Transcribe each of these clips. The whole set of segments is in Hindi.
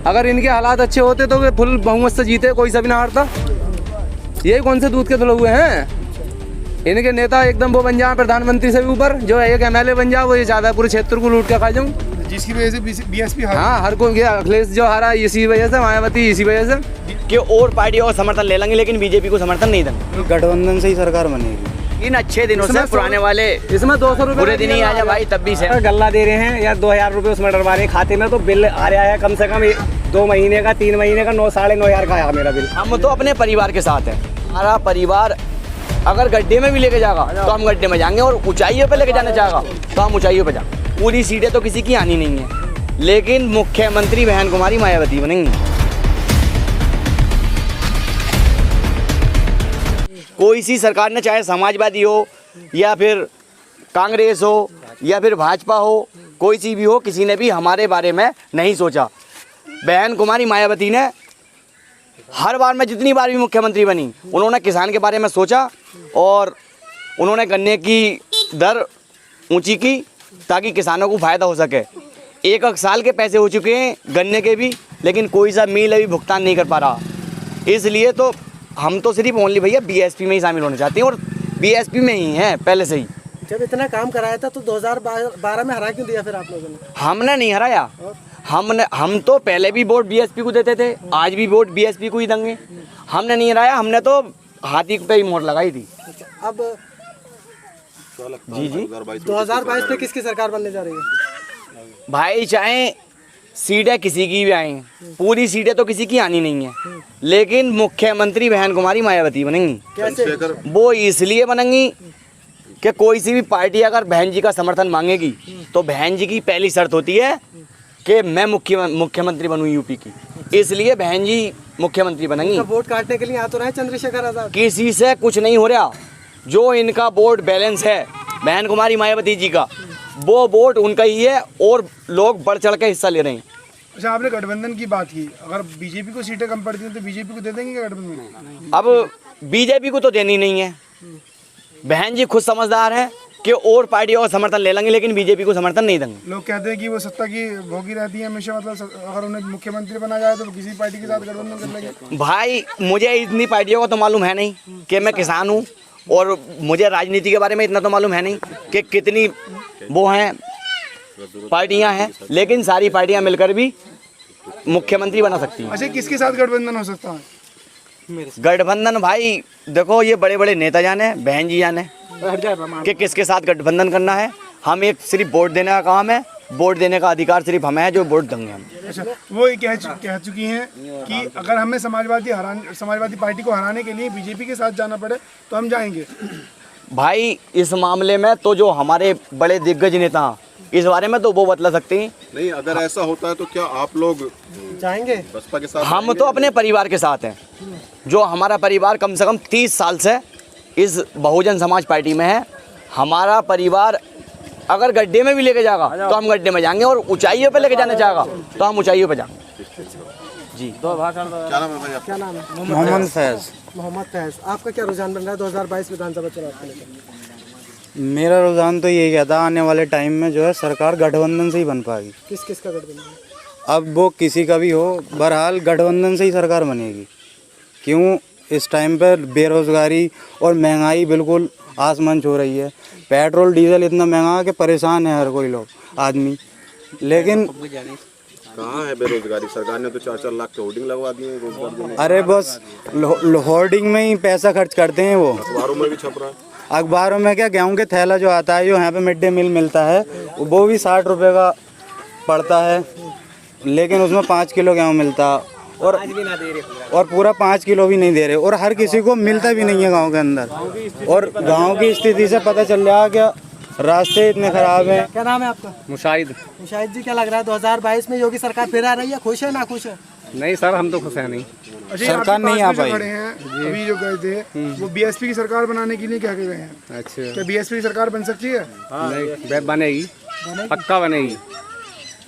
अगर इनके हालात अच्छे होते तो वे फुल बहुमत से जीते, कोई सा भी ना हारता। यही कौन से दूध के धुले हुए हैं। इनके नेता एकदम वो बन जाए प्रधानमंत्री से भी ऊपर, जो एक MLA बन जाए वो ये चाहता है पूरे क्षेत्र को लूट के खा जाऊँ, जिसकी वजह से BSP हारा। हाँ, हर कोई अखिलेश जो हारा इसी वजह से, मायावती इसी वजह से कि और पार्टियों का समर्थन ले लेंगे लेकिन बीजेपी को समर्थन नहीं देंगे। गठबंधन से ही सरकार बनेगी। इन अच्छे दिनों से पुराने वाले इसमें 200 रुपये बुरे दिन ही आ जाए भाई, तब भी से गल्ला दे रहे हैं या 2000 रुपये उसमें डरवा रहे हैं खाते में, तो बिल आ रहा है कम से कम 2 महीने का, 3 महीने का 9,500 का आया मेरा बिल। हम तो अपने परिवार के साथ हैं। हमारा परिवार अगर गड्ढे में भी लेके जाएगा तो हम गड्ढे में जाएंगे, और ऊंचाइयों पे लेके जाना चाहेगा तो हम ऊंचाइयों पे जाएंगे। पूरी सीटें तो किसी की आनी नहीं है, लेकिन मुख्यमंत्री बहन कुमारी मायावती बनेंगी। कोई सी सरकार ने, चाहे समाजवादी हो या फिर कांग्रेस हो या फिर भाजपा हो, कोई सी भी हो, किसी ने भी हमारे बारे में नहीं सोचा। बहन कुमारी मायावती ने हर बार में जितनी बार भी मुख्यमंत्री बनी, उन्होंने किसान के बारे में सोचा और उन्होंने गन्ने की दर ऊंची की ताकि किसानों को फ़ायदा हो सके। 1 साल के पैसे हो चुके हैं गन्ने के भी, लेकिन कोई सा मिल अभी भुगतान नहीं कर पा रहा। इसलिए तो हम तो सिर्फ ओनली भैया BSP में ही शामिल होना चाहते हैं, और BSP में ही हैं पहले से ही। जब इतना काम कराया था तो 2012 में हरा क्यों दिया फिर आप लोगों ने? हमने नहीं हराया, हम तो पहले भी वोट BSP को देते थे, आज भी वोट BSP को ही देंगे। हमने नहीं हराया, हमने तो हाथी पे ही मोहर लगाई थी। अब जी 2022 में किसकी सरकार बनने जा रही है? भाई चाहे सीटें किसी की भी आए, पूरी सीटें तो किसी की आनी नहीं है, लेकिन मुख्यमंत्री बहन कुमारी मायावती बनेंगी। कैसे? वो इसलिए बनेंगी कि कोई सी भी पार्टी अगर बहन जी का समर्थन मांगेगी तो बहन जी की पहली शर्त होती है कि मैं मुख्यमंत्री बनूं यूपी की, इसलिए बहन जी मुख्यमंत्री बनेंगी। तो वोट काटने के लिए आ तो रहे चंद्रशेखर आजाद? किसी से कुछ नहीं हो रहा। जो इनका वोट बैलेंस है बहन कुमारी मायावती जी का, वो वोट उनका ही है और लोग बढ़ चढ़ के हिस्सा ले रहे हैं। अच्छा, आपने गठबंधन की बात की, अगर बीजेपी को सीटें कम पड़ती हैं तो बीजेपी को दे देंगे क्या गठबंधन? अब बीजेपी को तो देनी नहीं है। बहन जी खुद समझदार है कि और पार्टियों का समर्थन ले लेंगे लेकिन बीजेपी को समर्थन नहीं देंगे। लोग कहते हैं कि वो सत्ता की भोगी रहती है हमेशा, मतलब अगर उन्हें मुख्यमंत्री बना जाए तो वो किसी पार्टी के साथ गठबंधन कर लेंगे। भाई मुझे इतनी पार्टियों का तो मालूम है नहीं कि मैं किसान हूँ, और मुझे राजनीति के बारे में इतना तो मालूम है नहीं कि कितनी वो हैं पार्टियां हैं, लेकिन सारी पार्टियां मिलकर भी मुख्यमंत्री बना सकती हैं। अच्छा, किसके साथ गठबंधन हो सकता है? गठबंधन भाई देखो, ये बड़े बड़े नेता जाने, बहन जी जाने कि किसके साथ गठबंधन करना है। हम एक सिर्फ वोट देने का काम है, वोट देने का अधिकार सिर्फ हमें है, जो वोट देंगे हम। अच्छा, वो ये कह चुकी हैं कि अगर हमें समाजवादी पार्टी को हराने के लिए बीजेपी के साथ जाना पड़े तो हम जाएंगे। भाई इस मामले में तो जो हमारे बड़े दिग्गज नेता इस बारे में तो वो बतला सकते हैं। नहीं, अगर ऐसा होता है तो क्या आप लोग जाएंगे बसपा के साथ? हम तो अपने परिवार के साथ हैं। जो हमारा परिवार कम से कम 30 साल से इस बहुजन समाज पार्टी में है। हमारा परिवार अगर गड्ढे में भी लेके जाएगा तो हम गड्ढे में जाएंगे, और ऊंचाइयों पे लेके जाना चाहेगा तो हम ऊंचाइयों पे जाएंगे। जी क्या नाम है भाई? क्या नाम है? मोहम्मद फैज। मोहम्मद फैज, आपका क्या रुझान बन रहा है 2022 विधानसभा चुनाव को लेकर? मेरा रुझान तो यही कहता है आने वाले टाइम में जो है सरकार गठबंधन से ही बन पाएगी। किस का गठबंधन? अब वो किसी का भी हो, बहरहाल गठबंधन से ही सरकार बनेगी। क्यों? इस टाइम पर बेरोजगारी और महंगाई बिल्कुल आसमान छू रही है। पेट्रोल डीजल इतना महंगा है कि परेशान है हर कोई लोग आदमी। लेकिन कहाँ है बेरोजगारी? सरकार ने तो 4-4 लाख के होर्डिंग लगवा दिए हैं रोजगार देने। अरे बस होर्डिंग में ही पैसा खर्च करते हैं वो। अखबारों में भी छप रहा है। अखबारों में क्या, गेहूं के थैला जो आता है, जो यहाँ पे मिड डे मील मिलता है, वो भी 60 रुपये का पड़ता है, लेकिन उसमें 5 किलो गेहूँ मिलता है, और पूरा 5 किलो भी नहीं दे रहे, और हर किसी को मिलता भी नहीं है गांव के अंदर। और गांव की स्थिति से पता चल रहा है क्या रास्ते इतने खराब हैं। क्या नाम है आपका? मुशाहिद। मुशाहिद जी, क्या लग रहा है 2022 में योगी सरकार फिर आ रही है? खुश है ना खुश है? नहीं सर, हम तो खुश हैं नहीं। अच्छा, सरकार नहीं आ पाई। खड़े हैं अभी जो गए थे वो BSP की सरकार बनाने के लिए क्या कह रहे हैं? अच्छा, क्या BSP की सरकार बन सकती है? नहीं बनेगी, पक्का बनेगी।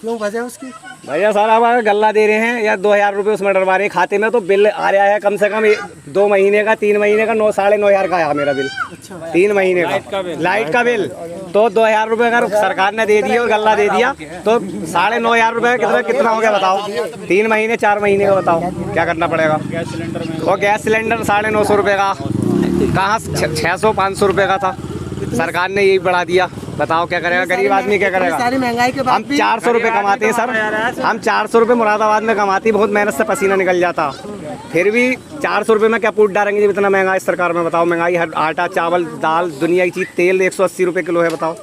क्यों वजह उसकी? भैया सारा हमारा गल्ला दे रहे हैं या 2000 रुपये उसमें डरवा रहे हैं खाते में, तो बिल आ रहा है कम से कम 2 महीने का, 3 महीने का 9,500 का आया मेरा बिल। अच्छा, 3 महीने का लाइट का बिल तो 2000 रुपये अगर सरकार ने दे दिए और गल्ला दे दिया तो 9,500 रुपये कितना हो गया बताओ? 3 महीने 4 महीने का बताओ क्या करना पड़ेगा? और गैस सिलेंडर 950 रुपये का कहाँ 600-500 रुपये का था, सरकार ने यही बढ़ा दिया। बताओ क्या करेगा गरीब आदमी, क्या करेगा? सारी महंगाई के बाद हम 400 रुपये कमाते हैं सर, हम 400 रुपये मुरादाबाद में कमाती, बहुत मेहनत से पसीना निकल जाता, फिर भी 400 रुपये में क्या पूट डालेंगे जब इतना महंगा इस सरकार में? बताओ महंगाई, हर आटा चावल दाल दुनिया की चीज़, तेल 180 रुपये किलो है। बताओ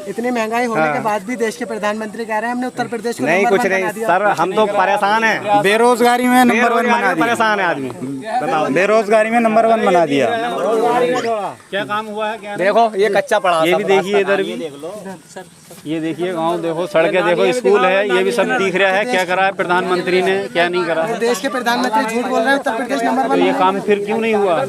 इतनी महंगाई होने के बाद भी देश के प्रधानमंत्री कह रहे हैं हमने उत्तर प्रदेश को नहीं, नंबर कुछ वन नहीं बना दिया। सर, हम तो परेशान हैं, बेरोजगारी में नंबर 1 बना दिया। परेशान है आदमी। बताओ बेरोजगारी में नंबर 1 बना दिया। क्या काम हुआ है? क्या देखो ये कच्चा पड़ा, ये भी देखिए, इधर भी ये देखिए, गांव देखो, सड़कें देखो, स्कूल है, ये भी सब दिख रहा है। क्या करा है प्रधानमंत्री ने, क्या नहीं करा है? देश के प्रधानमंत्री झूठ बोल रहे हैं, उत्तर प्रदेश नंबर तो 1। ये काम फिर क्यों नहीं हुआ?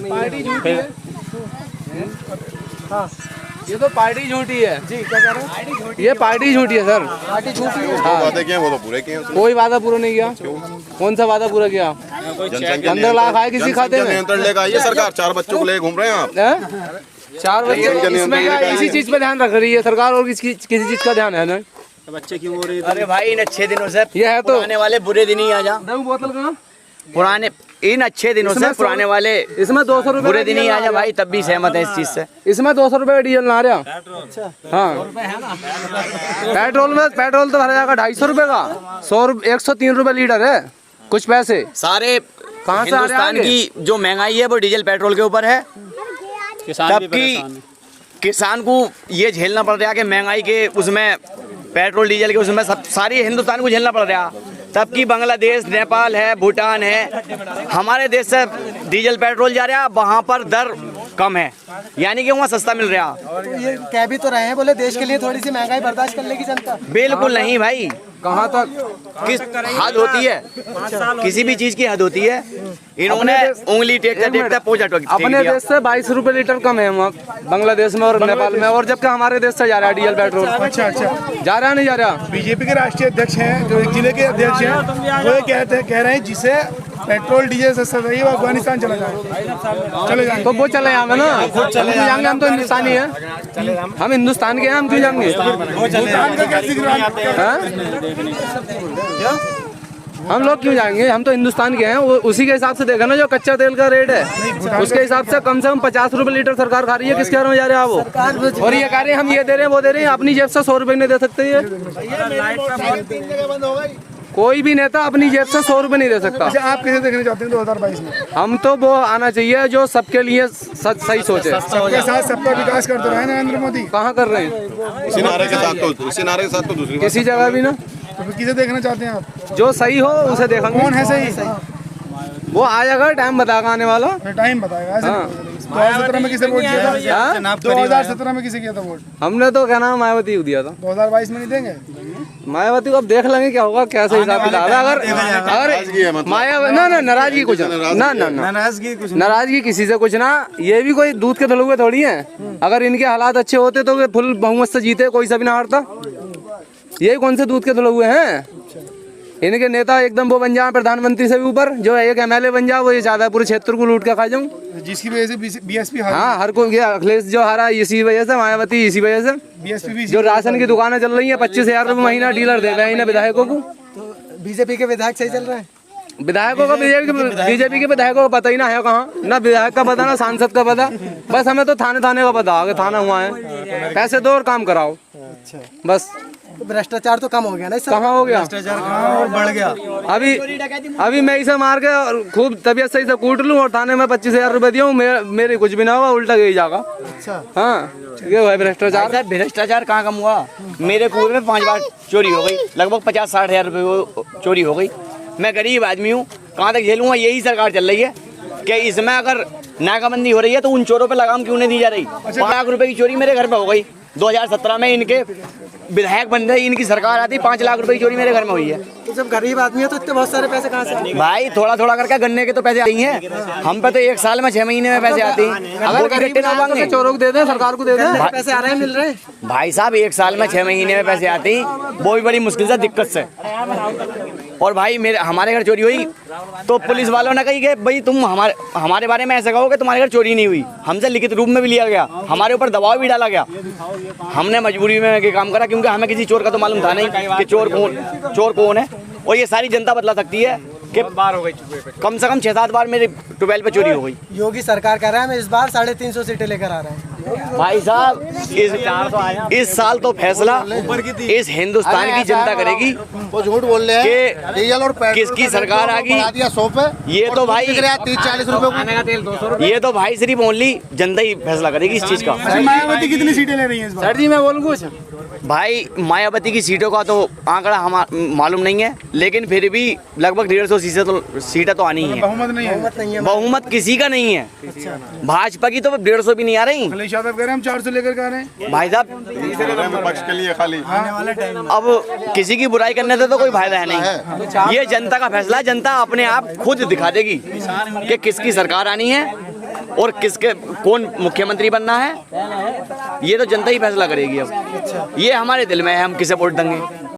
ये तो पार्टी झूठी है जी। क्या कह रहे हैं? ये पार्टी झूठी है सर, पार्टी झूठी है। वादे किए वो तो पूरे किए हैं। कोई वादा पूरा नहीं किया। कौन सा वादा पूरा किया? 15 लाख आए किसी खाते में? नियंत्रण लेकर आई है सरकार, 4 बच्चों को लेकर घूम रहे हैं आप। हैं? 4 बच्चे, इसमें क्या इसी चीज पे ध्यान रख रही है सरकार, और किसी चीज का ध्यान है ना? बच्चे क्यों हो रहे थे? अरे भाई इन अच्छे दिनों से ये है तो पुराने वाले बुरे दिन ही आ जा। बोतल कहाँ? पुराने इन अच्छे दिनों से पुराने वाले इसमें 200 रुपए बुरे दिन ही आ जा भाई, तब भी सहमत है इस चीज से। इसमें 200 रुपए का डीजल ना रहा। हाँ, पेट्रोल तो भरा जाएगा 250 रुपए का, 103 रुपए लीटर है कुछ पैसे। सारे कहाँ से आ रहे हिंदुस्तान हैं? की जो महंगाई है वो डीजल पेट्रोल के ऊपर है। किसान भी तब की परेशान है। किसान को ये झेलना पड़ रहा है कि महंगाई के उसमें पेट्रोल डीजल के उसमें सब सारी हिंदुस्तान को झेलना पड़ रहा। तब की बांग्लादेश, नेपाल है, भूटान है, हमारे देश से डीजल पेट्रोल जा रहा, वहाँ पर दर कम है, यानी कि वहाँ सस्ता मिल रहा। तो ये कह भी तो रहे हैं, बोले देश के लिए थोड़ी सी महंगाई बर्दाश्त कर लेगी जनता। बिल्कुल नहीं भाई, कहाँ तक? किस हद होती है, किसी भी चीज की हद होती है। इन्होंने उंगली टेकते टेकते पोछा ठोक अपने देश से 22 रुपए लीटर कम है वहाँ बांग्लादेश में और नेपाल में, और जबकि हमारे देश से जा रहा है डीजल पेट्रोल। अच्छा जा रहा नहीं जा रहा? बीजेपी के राष्ट्रीय अध्यक्ष हैं, जो एक जिले के अध्यक्ष हैं, वो ये कह रहे हैं जिसे पेट्रोल डीजल सस्ता चाहिए वो अफगानिस्तान चला जाए, चले जाएंगे। तो वो चले जाएंगे ना, हम क्यों जाएंगे? हम तो हिंदुस्तानी हैं, हम हिंदुस्तान के हैं, हम क्यों जाएंगे? भूटान का कैसे हम लोग क्यों जाएंगे? हम तो हिंदुस्तान के हैं। वो उसी के हिसाब से देखा ना, जो कच्चा तेल का रेट है उसके हिसाब से कम 50 रुपए लीटर सरकार खा रही है। किसके घर में जा रहे हैं आप वो? और ये कह रहे हैं हम ये दे रहे हैं वो दे रहे हैं, अपनी जेब से 100 रुपए नहीं दे सकते। ये कोई भी नेता अपनी जेब से 100 रुपए नहीं दे सकता। अच्छा, आप कैसे देखना चाहते हैं 2022 में? हम तो वो आना चाहिए जो सबके लिए सही सोचे। सबके साथ सबका विकास करते रहे नरेंद्र मोदी। कहाँ कर रहे हैं? इसी नारे के साथ तो दूसरी बात। किसी जगह भी ना। तो फिर किसे देखना चाहते हैं आप? जो सही हो उसे देखेंगे। कौन है सही? वो आएगा, टाइम बताएगा आने वाला। टाइम बताएगा। ऐसे हाँ। 2017 में किसे वोट दिया था? हाँ? 2017 में किसे किया था वोट? हमने तो क्या नाम मायावती को दिया था। 2022 में नहीं देंगे? मायावती को अब देख लेंगे क्या होगा, कैसे हिसाब किताब है। अगर मायावती ना नाराजगी कुछ ना नाराजगी किसी से कुछ ना। ये भी कोई दूध के धुले हुए थोड़ी हैं। अगर इनके हालात अच्छे होते तो वे फुल बहुमत से जीते, कोई सा भी ना हारता। ये कौन से दूध के धुले हुए हैं? इनके नेता एकदम वो बन जाए प्रधानमंत्री से भी ऊपर, जो एक MLA बन जाए वो ये ज्यादा पूरे क्षेत्र को लूट के खा जाऊं। जिसकी वजह से बीएसपी हाँ, हर कोई अखिलेश जो हारा इसी वजह से, मायावती इसी वजह से। बीएसपी जो राशन की दुकानें चल रही हैं 25,000 रुपये महीना डीलर दे रहे हैं इन्हें विधायकों को। तो बीजेपी के विधायक सही चल रहे हैं? विधायकों का बीजेपी के विधायकों का पता ही ना है कहाँ, ना विधायक का पता ना सांसद का पता। बस हमें तो थाने का पता, आगे थाना हुआ है, पैसे दो और काम कराओ बस। तो भ्रष्टाचार तो कम हो गया ना? कहाँ हो गया? और बढ़ गया। अभी मैं इसे मार के और खूब तबीयत सही से कूट लूँ और थाने में 25,000 रुपए दिया, मेरे कुछ भी ना हुआ, उल्टा यही जाएगा। अच्छा, हाँ, ये है भ्रष्टाचार। भ्रष्टाचार कहाँ कम हुआ? मेरे कुएं में 5 बार चोरी हो गई, लगभग 50-60 हजार रुपये चोरी हो गई। मैं गरीब आदमी हूँ, कहाँ तक झेलूंगा? यही सरकार चल रही है कि इसमें अगर नाकाबंदी हो रही है तो उन चोरों पे लगाम क्यों नहीं दी जा रही? 5 लाख रुपए की चोरी मेरे घर पे हो गई 2017 में। इनके विधायक बन रहे, इनकी सरकार आती, 5 लाख रुपए की चोरी मेरे घर में हुई है। तो जब गरीब आदमी है तो इतने बहुत सारे पैसे कहाँ से आए? भाई थोड़ा थोड़ा करके गन्ने के तो पैसे आती हैं, हम पे तो 1 साल में 6 महीने में पैसे आती हैं। अगर गरीब तो चोरों को दे दें, सरकार को दे दें। पैसे आ रहे हैं, मिल रहे हैं। भाई साहब 1 साल में 6 महीने में पैसे आती, वो भी बड़ी मुश्किल से, दिक्कत से। और भाई मेरे हमारे घर चोरी हुई तो पुलिस वालों ने कही कि भाई तुम हमारे बारे में ऐसा कहो कि तुम्हारे घर चोरी नहीं हुई। हमसे लिखित रूप में भी लिया गया, हमारे ऊपर दबाव भी डाला गया। हमने मजबूरी में ये काम करा क्योंकि हमें किसी चोर का तो मालूम था नहीं कि चोर कौन है। और ये सारी जनता बतला सकती है कि बार हो गई, कम से कम 6-7 बार मेरे ट्यूबवेल पे चोरी हो गई। योगी सरकार कह रहा है हम इस बार 350 सीटें लेकर आ रहे हैं। भाई साहब इस साल तो फैसला इस हिंदुस्तान की जनता करेगी। वो झूठ बोल रहे हैं, डीजल और पेट्रोल किसकी सरकार आ गई 100 पे, ये तो भाई 30-40 रुपए। ये तो भाई सिर्फ ओनली जनता ही फैसला करेगी इस चीज का। मायावती कितनी सीटें ले रही हैं इस बार? सर जी मैं बोलूँ कुछ? भाई मायावती की सीटों का तो आंकड़ा हम मालूम नहीं है, लेकिन फिर भी लगभग 150 सीटें तो आनी ही है। बहुमत नहीं है। बहुमत किसी का नहीं है। भाजपा की तो 150 भी नहीं आ रही। अखिलेश यादव कह रहे हैं हम 400 लेकर आ रहे हैं। भाई साहब विपक्ष के लिए खाली अब किसी की बुराई करने से तो कोई फायदा है नहीं। ये जनता का फैसला है, जनता अपने आप खुद दिखा देगी कि किसकी सरकार आनी है और किसके कौन मुख्यमंत्री बनना है। ये तो जनता ही फैसला करेगी। अब ये हमारे दिल में है, हम किसे वोट देंगे।